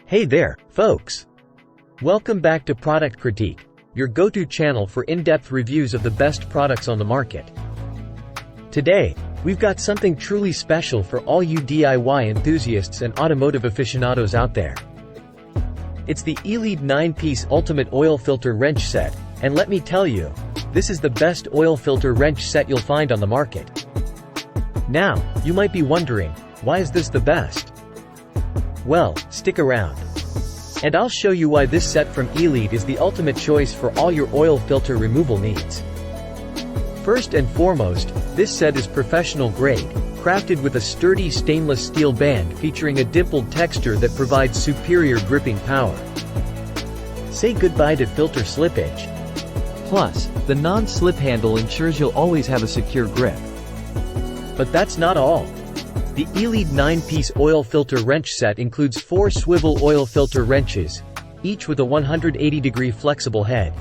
Hey there, folks! Welcome back to Product Critique, your go-to channel for in-depth reviews of the best products on the market. Today, we've got something truly special for all you DIY enthusiasts and automotive aficionados out there. It's the eLead 9-piece Ultimate Oil Filter Wrench Set, and let me tell you, this is the best oil filter wrench set you'll find on the market. Now, you might be wondering, why is this the best? Well, stick around. And I'll show you why this set from eLead is the ultimate choice for all your oil filter removal needs. First and foremost, this set is professional grade, crafted with a sturdy stainless steel band featuring a dimpled texture that provides superior gripping power. Say goodbye to filter slippage. Plus, the non-slip handle ensures you'll always have a secure grip. But that's not all. The eLead 9-piece oil filter wrench set includes 4 swivel oil filter wrenches, each with a 180-degree flexible head.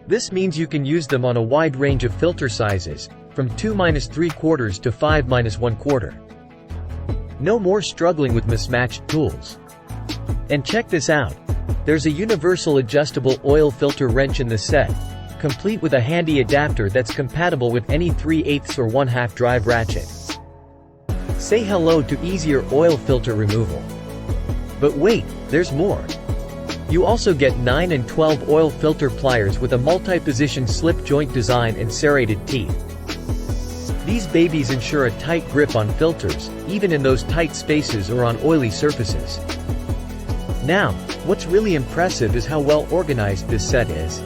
This means you can use them on a wide range of filter sizes, from 2-3/4 to 5-1/4. No more struggling with mismatched tools. And check this out. There's a universal adjustable oil filter wrench in the set, complete with a handy adapter that's compatible with any 3/8 or 1/2 drive ratchet. Say hello to easier oil filter removal. But wait, there's more. You also get 9 and 12 oil filter pliers with a multi-position slip joint design and serrated teeth. These babies ensure a tight grip on filters, even in those tight spaces or on oily surfaces. Now, what's really impressive is how well organized this set is.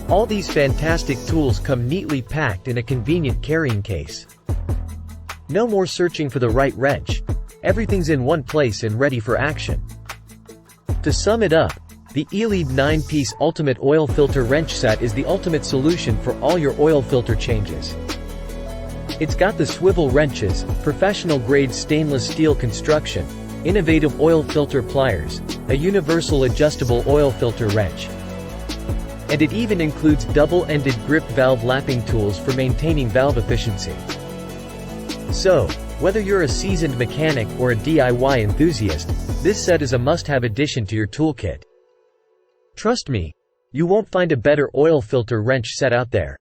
All these fantastic tools come neatly packed in a convenient carrying case. No more searching for the right wrench. Everything's in one place and ready for action. To sum it up, the eLead 9-piece Ultimate Oil Filter Wrench Set is the ultimate solution for all your oil filter changes. It's got the swivel wrenches, professional-grade stainless steel construction, innovative oil filter pliers, a universal adjustable oil filter wrench. And it even includes double-ended grip valve lapping tools for maintaining valve efficiency. So, whether you're a seasoned mechanic or a DIY enthusiast, this set is a must-have addition to your toolkit. Trust me, you won't find a better oil filter wrench set out there.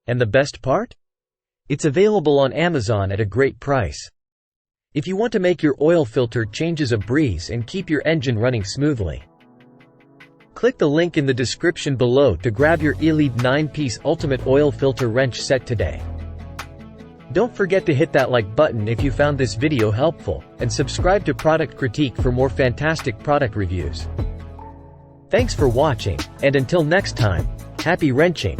And the best part? It's available on Amazon at a great price. If you want to make your oil filter changes a breeze and keep your engine running smoothly, click the link in the description below to grab your eLead 9-piece Ultimate Oil Filter Wrench Set today. Don't forget to hit that like button if you found this video helpful, and subscribe to Product Critique for more fantastic product reviews. Thanks for watching, and until next time, happy wrenching!